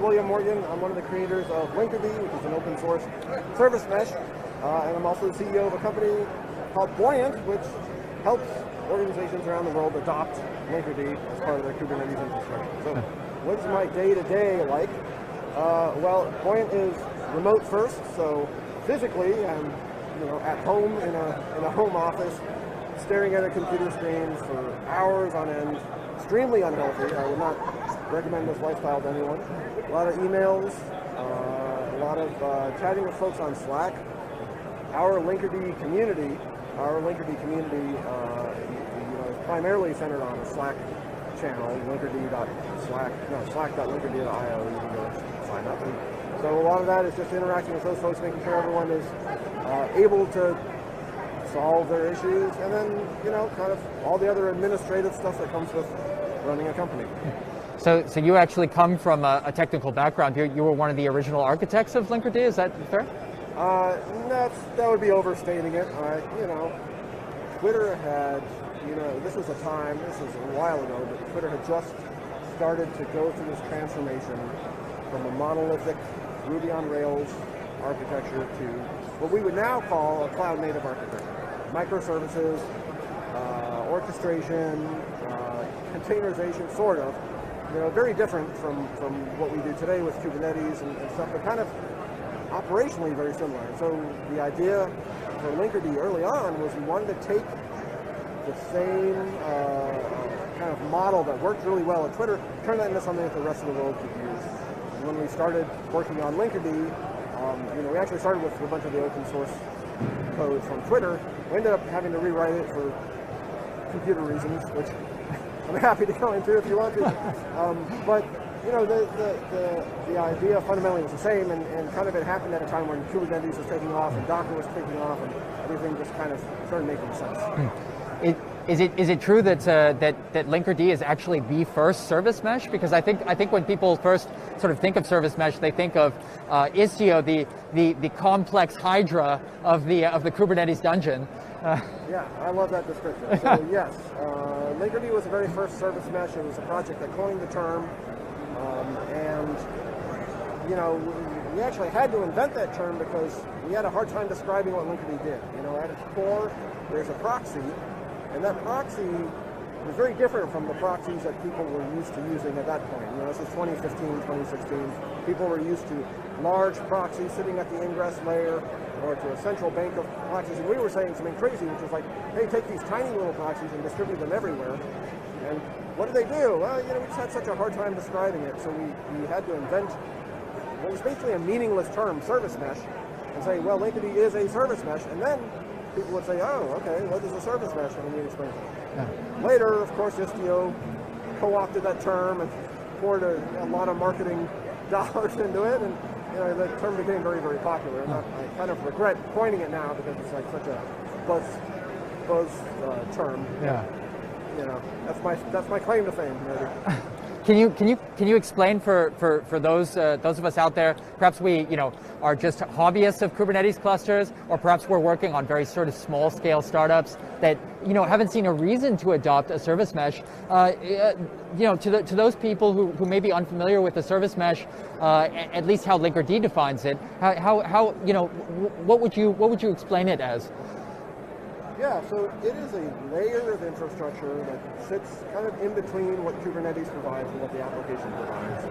William Morgan. I'm one of the creators of Linkerd, which is an open source service mesh. And I'm also the CEO of a company called Buoyant, which helps organizations around the world adopt Linkerd as part of their Kubernetes infrastructure. So what's my day-to-day like? Well, Buoyant is remote first, so physically I'm at home in a home office, staring at a computer screen for hours on end, extremely unhealthy. I would not recommend this lifestyle to anyone. A lot of emails, a lot of chatting with folks on Slack. Our Linkerd community is primarily centered on a Slack channel, slack.linkerd.io. You can go sign up. And so a lot of that is just interacting with those folks, making sure everyone is able to solve their issues, and then kind of all the other administrative stuff that comes with running a company. So you actually come from a technical background. You were one of the original architects of Linkerd, is that fair? That would be overstating it. Twitter had, this was a while ago, but Twitter had just started to go through this transformation from a monolithic Ruby on Rails architecture to what we would now call a cloud-native architecture. Microservices, orchestration, containerization, sort of. Very different from what we do today with Kubernetes and stuff, but kind of operationally very similar. And so the idea for Linkerd early on was we wanted to take the same kind of model that worked really well at Twitter, turn that into something that the rest of the world could use. And when we started working on Linkerd, we actually started with a bunch of the open source code from Twitter. We ended up having to rewrite it for computer reasons, which I'm happy to go into if you want to. But the idea fundamentally was the same, and kind of it happened at a time when Kubernetes was taking off and Docker was taking off, and everything just kind of started making sense. Is it true that Linkerd is actually the first service mesh? Because I think when people first sort of think of service mesh, they think of Istio, the complex hydra of the Kubernetes dungeon. Yeah, I love that description. So yes, Linkerd was the very first service mesh. It was a project that coined the term, and we actually had to invent that term because we had a hard time describing what Linkerd did. At its core, there's a proxy. And that proxy was very different from the proxies that people were used to using at that point. This is 2015, 2016. People were used to large proxies sitting at the ingress layer or to a central bank of proxies. And we were saying something crazy, which was like, hey, take these tiny little proxies and distribute them everywhere. And what did they do? Well, we just had such a hard time describing it. So we had to invent what was basically a meaningless term, service mesh, and say, well, Linkerd is a service mesh. And then people would say, oh, okay, what is a service mesh? And we explain it. Yeah. Later, of course, Istio co-opted that term and poured a lot of marketing dollars into it, and the term became very, very popular. And I kind of regret coining it now because it's like such a buzz term. Yeah. That's my claim to fame. Maybe. Can you explain for those of us out there, perhaps we are just hobbyists of Kubernetes clusters, or perhaps we're working on very sort of small scale startups that haven't seen a reason to adopt a service mesh. To those people who may be unfamiliar with the service mesh, at least how Linkerd defines it, how what would you explain it as? Yeah, so it is a layer of infrastructure that sits kind of in between what Kubernetes provides and what the application provides.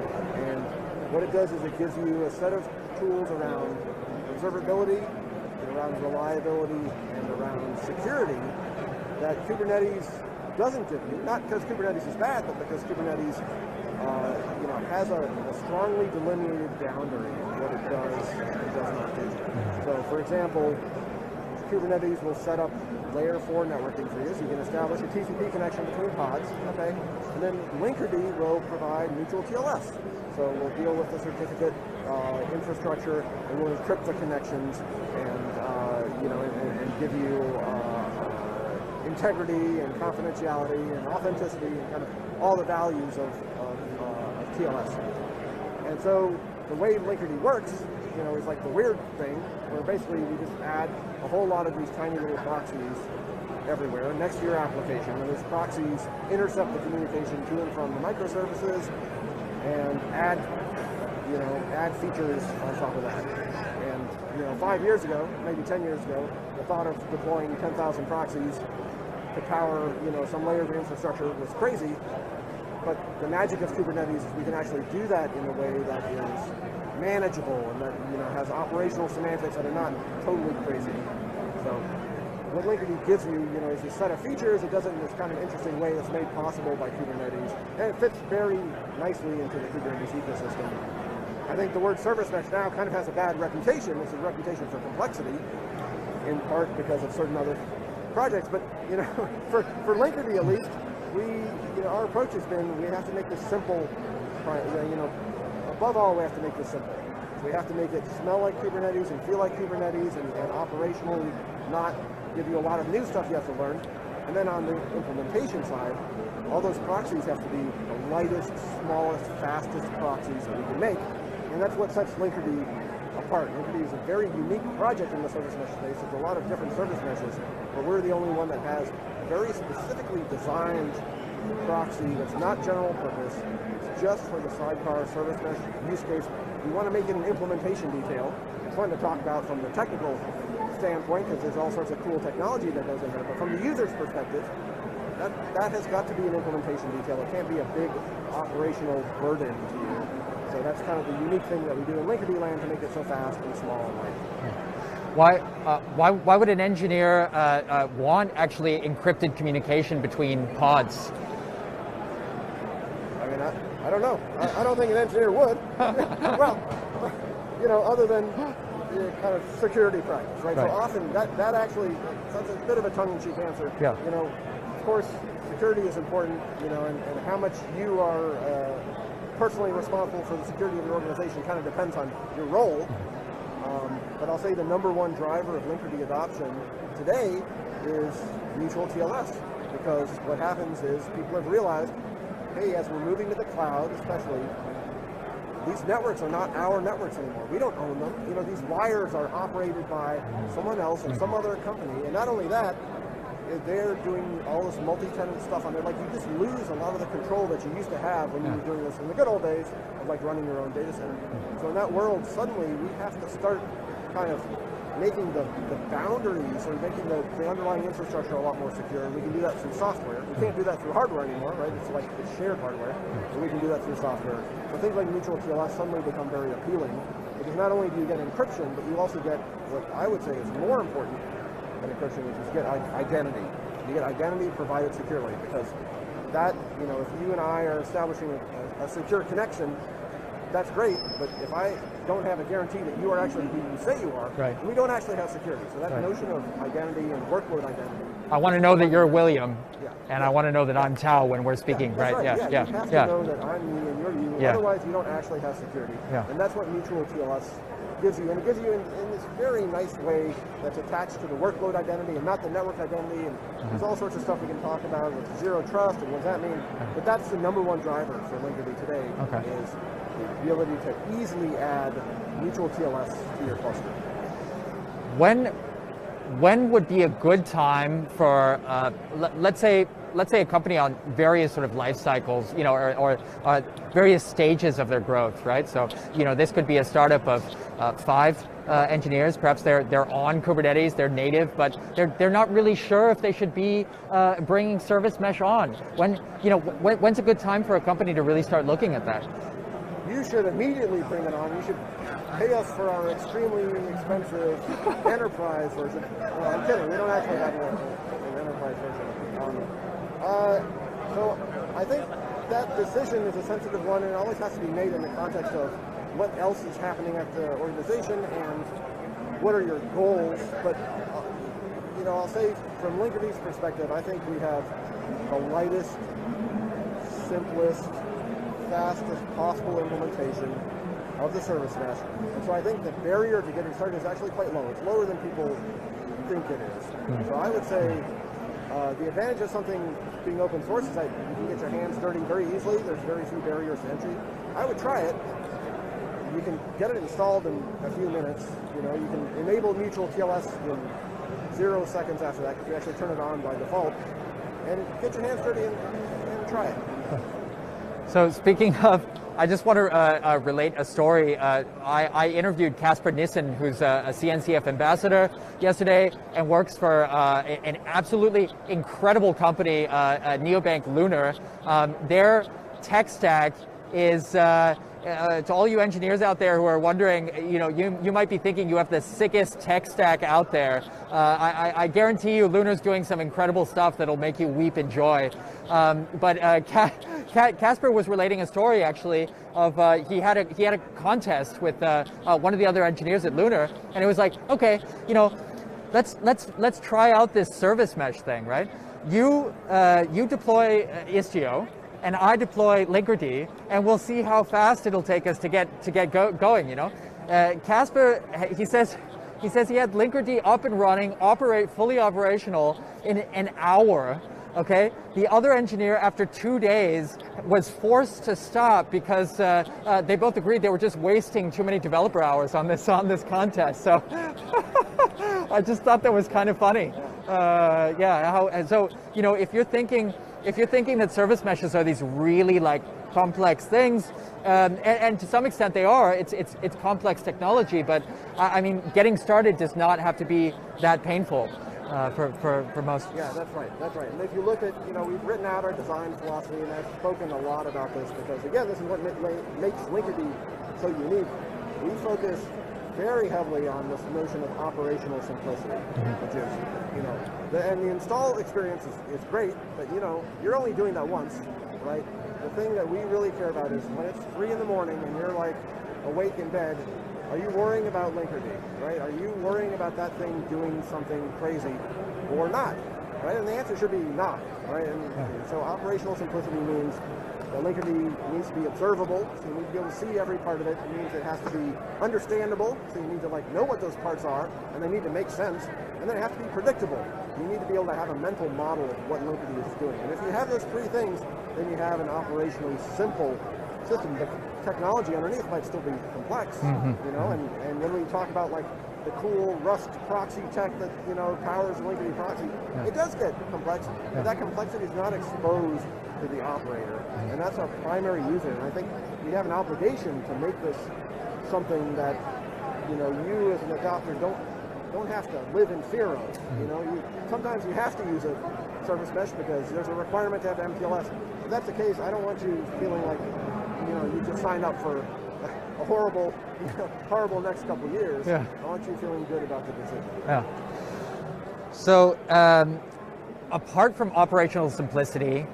And what it does is it gives you a set of tools around observability, around reliability, and around security that Kubernetes doesn't give you. Not because Kubernetes is bad, but because Kubernetes has a strongly delineated boundary of what it does and does not do. So, for example, Kubernetes will set up layer 4 networking for you, so you can establish a TCP connection between pods, okay? And then Linkerd will provide neutral TLS. So we'll deal with the certificate infrastructure, and we'll encrypt the connections, and give you integrity and confidentiality and authenticity and kind of all the values of TLS. And so the way Linkerd works, is like the weird thing, where basically we just add a whole lot of these tiny little proxies everywhere next to your application, and those proxies intercept the communication to and from the microservices and add add features on top of that. And 5 years ago, maybe 10 years ago, the thought of deploying 10,000 proxies to power some layer of infrastructure was crazy. But the magic of Kubernetes is we can actually do that in a way that is manageable and that has operational semantics that are not totally crazy. So what Linkerd gives you, is a set of features. It does it in this kind of interesting way that's made possible by Kubernetes, and it fits very nicely into the Kubernetes ecosystem. I think the word service mesh now kind of has a bad reputation. It's a reputation for complexity, in part because of certain other projects. But for Linkerd at least, our approach has been we have to make this simple. Above all, we have to make this simple. So we have to make it smell like Kubernetes and feel like Kubernetes and operationally not give you a lot of new stuff you have to learn. And then on the implementation side, all those proxies have to be the lightest, smallest, fastest proxies that we can make. And that's what sets Linkerd apart. Linkerd is a very unique project in the service mesh space. There's a lot of different service meshes, but we're the only one that has a very specifically designed proxy that's not general purpose. It's just for the sidecar service mesh use case. We want to make it an implementation detail. It's fun to talk about from the technical standpoint because there's all sorts of cool technology that goes in there. But from the user's perspective, that has got to be an implementation detail. It can't be a big operational burden to you. So that's kind of the unique thing that we do in Linkerd land to make it so fast and small and light. Why would an engineer want actually encrypted communication between pods? I mean, I don't know. I don't think an engineer would. Well, other than kind of security practice, right? So often that actually, that's a bit of a tongue-in-cheek answer. Yeah. Of course, security is important, and how much you are personally responsible for the security of your organization kind of depends on your role. But I'll say the number one driver of Linkerd adoption today is mutual TLS, because what happens is people have realized, hey, as we're moving to the cloud, especially, these networks are not our networks anymore. We don't own them. These wires are operated by someone else and some other company. And not only that, they're doing all this multi-tenant stuff on there. Like, you just lose a lot of the control that you used to have when you were doing this in the good old days of like running your own data center. So in that world, suddenly we have to start kind of making the boundaries or making the underlying infrastructure a lot more secure. And we can do that through software. We can't do that through hardware anymore, right? It's shared hardware. But we can do that through software. So things like mutual TLS suddenly become very appealing, because not only do you get encryption, but you also get what I would say is more important than encryption, which is get identity. You get identity provided securely, because that, if you and I are establishing a secure connection, that's great, but if I don't have a guarantee that you are actually who you say you are, we don't actually have security. So that notion of identity and workload identity. I want to know that you're William, and I want to know that I'm Tao when we're speaking, right? You have to know that I'm me and you're you, otherwise you don't actually have security. And that's what mutual TLS gives you, and it gives you in this very nice way that's attached to the workload identity and not the network identity, and there's all sorts of stuff we can talk about with zero trust and what does that mean, but that's the number one driver for Linkerd today, is the ability to easily add mutual TLS to your cluster. When would be a good time for, let's say a company on various sort of life cycles, or various stages of their growth, right? So, this could be a startup of 5 engineers. Perhaps they're on Kubernetes, they're native, but they're not really sure if they should be bringing service mesh on. When's a good time for a company to really start looking at that? You should immediately bring it on. You should pay us for our extremely expensive enterprise version. No, I'm kidding. We don't actually have an enterprise version. So I think that decision is a sensitive one, and it always has to be made in the context of what else is happening at the organization and what are your goals. But I'll say from Linkerd's perspective, I think we have the lightest, simplest, fastest possible implementation of the service mesh. And so I think the barrier to getting started is actually quite low. It's lower than people think it is. So I would say the advantage of something being open source is that you can get your hands dirty very easily. There's very few barriers to entry. I would try it. You can get it installed in a few minutes. You can enable mutual TLS in 0 seconds after that, because you actually turn it on by default. And get your hands dirty and try it. So speaking of I just want to relate a story. I interviewed Casper Nissen, who's a CNCF ambassador yesterday and works for an absolutely incredible company, neobank Lunar. Their tech stack is, to all you engineers out there who are wondering, you might be thinking you have the sickest tech stack out there. I guarantee you Lunar's doing some incredible stuff that'll make you weep in joy. But Casper was relating a story actually of he had a contest with one of the other engineers at Lunar, and it was like, okay, let's try out this service mesh thing, right? You deploy Istio, and I deploy Linkerd, and we'll see how fast it'll take us to get going. Casper, he says he had Linkerd up and running, fully operational in an hour. Okay, the other engineer after 2 days was forced to stop because they both agreed they were just wasting too many developer hours on this contest. So I just thought that was kind of funny. If you're thinking that service meshes are these really complex things, and to some extent they are, it's complex technology, but I mean, getting started does not have to be that painful for most. Yeah, that's right. And if you look at, we've written out our design philosophy, and I've spoken a lot about this because, again, this is what makes Linkerd so unique. We focus very heavily on this notion of operational simplicity, which is, and the install experience is great, but you're only doing that once, right? The thing that we really care about is when it's 3 in the morning and you're awake in bed, are you worrying about Linkerd, right? Are you worrying about that thing doing something crazy or not, right? And the answer should be not, right? And so operational simplicity means that Linkerd needs to be observable, so you need to be able to see every part of it. It means it has to be understandable, so you need to know what those parts are, and they need to make sense. And then it has to be predictable. You need to be able to have a mental model of what Linkerd is doing. And if you have those 3 things, then you have an operationally simple system. The technology underneath might still be complex, and when we talk about the cool Rust proxy tech that powers Linkerd proxy, it does get complex, but that complexity is not exposed to the operator, and that's our primary user. And I think we have an obligation to make this something that you as an adopter don't have to live in fear of. Sometimes you have to use a service mesh because there's a requirement to have MPLS. If that's the case, I don't want you feeling like you just signed up for a horrible next couple of years. I want you feeling good about the decision. Yeah. So apart from operational simplicity,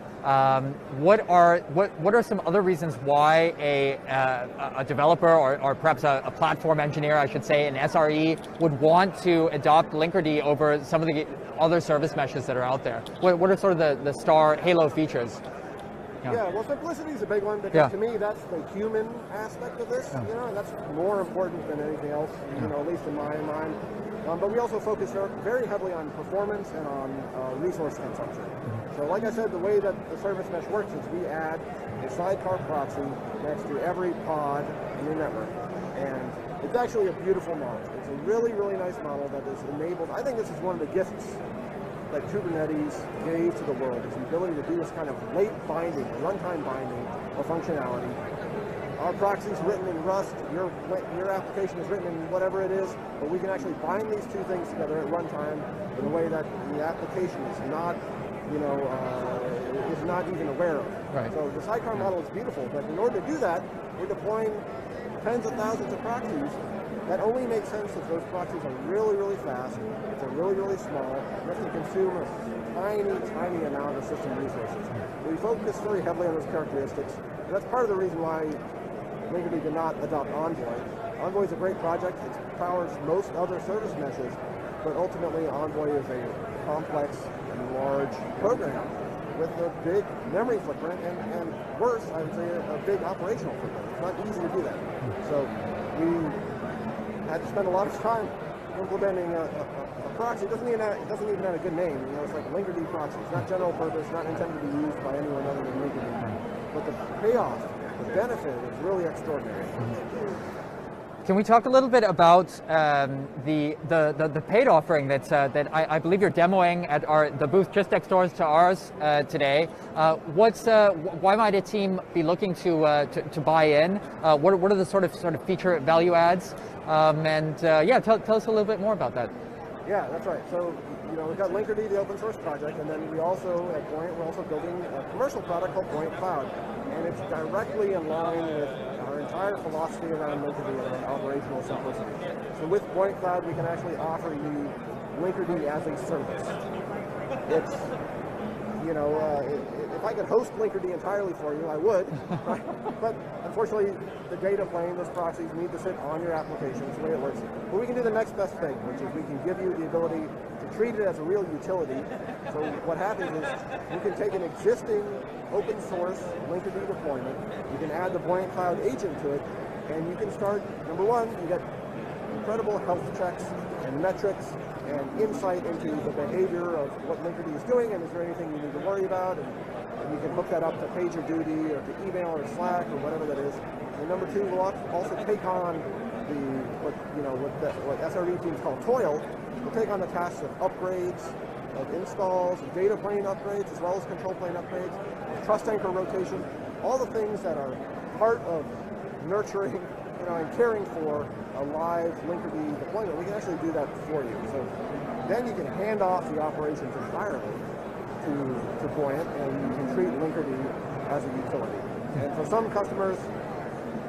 what are some other reasons why a developer or perhaps a platform engineer, I should say, an SRE, would want to adopt Linkerd over some of the other service meshes that are out there? What are sort of the star halo features? Well, simplicity is a big one because to me that's the human aspect of this, and that's more important than anything else, at least in my mind. But we also focus very heavily on performance and on resource consumption. So like I said, the way that the service mesh works is we add a sidecar proxy next to every pod in your network. And it's actually a beautiful model. It's a really, really nice model that is enabled. I think this is one of the gifts that Kubernetes gave to the world, is the ability to do this kind of late binding, runtime binding of functionality. Our proxy is written in Rust, your application is written in whatever it is, but we can actually bind these 2 things together at runtime in a way that the application is not, is not even aware of. Right. So the sidecar model is beautiful, but in order to do that, we're deploying tens of thousands of proxies. That only makes sense if those proxies are really, really fast, if they're really, really small, and if they consume a tiny, tiny amount of system resources. We focus very heavily on those characteristics, and that's part of the reason why Linkerd did not adopt Envoy. Envoy is a great project. It powers most other service meshes, but ultimately Envoy is a complex and large program with a big memory footprint, and worse, I would say, a big operational footprint. It's not easy to do that. So we had to spend a lot of time implementing a proxy. It doesn't even have a good name. It's like Linkerd proxy. It's not general purpose, not intended to be used by anyone other than Linkerd. But the payoff, the benefit is really extraordinary. Can we talk a little bit about the paid offering that I believe you're demoing at the booth just next door to ours today? Why might a team be looking to buy in? What are the sort of feature value adds? Tell us a little bit more about that. Yeah, that's right. So, we've got Linkerd, the open source project, and then we also, at Buoyant, we're also building a commercial product called Buoyant Cloud. And it's directly in line with our entire philosophy around Linkerd and operational simplicity. So with Buoyant Cloud, we can actually offer you Linkerd as a service. It's, if I could host Linkerd entirely for you, I would. Right? But unfortunately, the data plane, those proxies, need to sit on your application. It's the way it works. But we can do the next best thing, which is we can give you the ability to treat it as a real utility. So what happens is you can take an existing open source Linkerd deployment, you can add the Buoyant Cloud agent to it, and you can start, number one, you get incredible health checks and metrics and insight into the behavior of what Linkerd is doing, and is there anything you need to worry about, and you can hook that up to PagerDuty or to email or Slack or whatever that is. And number two, we'll also take on what SRE teams call toil. We'll take on the tasks of upgrades, of installs, of data plane upgrades, as well as control plane upgrades, trust anchor rotation, all the things that are part of nurturing, and caring for a live Linkerd deployment. We can actually do that for you. So then you can hand off the operations entirely to Buoyant, and you can treat Linkerd as a utility. And for some customers,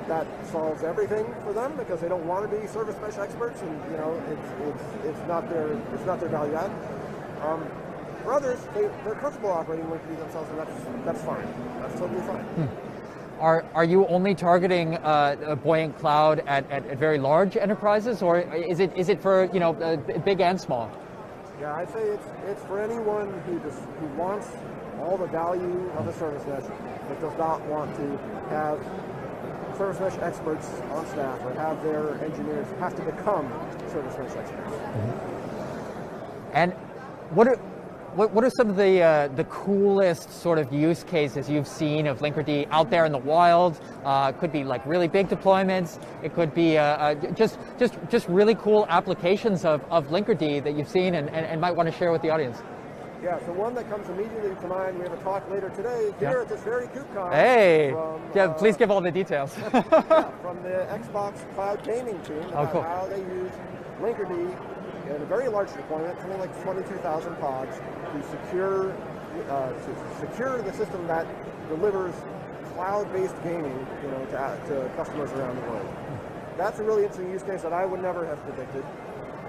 that solves everything for them because they don't want to be service mesh experts, and it's not their value add. For others, they're comfortable operating Linkerd themselves, and that's fine. That's totally fine. Are you only targeting Buoyant Cloud at very large enterprises, or is it for big and small? Yeah, I'd say it's for anyone who wants all the value of a service mesh, but does not want to have service mesh experts on staff or have their engineers have to become service mesh experts. Mm-hmm. And what are some of the coolest sort of use cases you've seen of Linkerd out there in the wild? It could be like really big deployments. It could be just really cool applications of Linkerd that you've seen and might want to share with the audience. Yeah, so one that comes immediately to mind, we have a talk later today here at this very KubeCon. Hey, please give all the details. From the Xbox Cloud Gaming team about how they use Linkerd in a very large deployment, something like 22,000 pods, to secure the system that delivers cloud-based gaming, to customers around the world. That's a really interesting use case that I would never have predicted.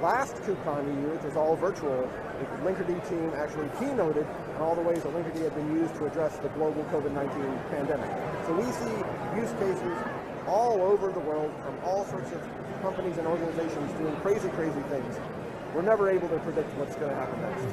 Last KubeCon EU, which was all virtual, the Linkerd team actually keynoted on all the ways that Linkerd had been used to address the global COVID-19 pandemic. So we see use cases all over the world from all sorts of companies and organizations doing crazy, crazy things. We're never able to predict what's going to happen next.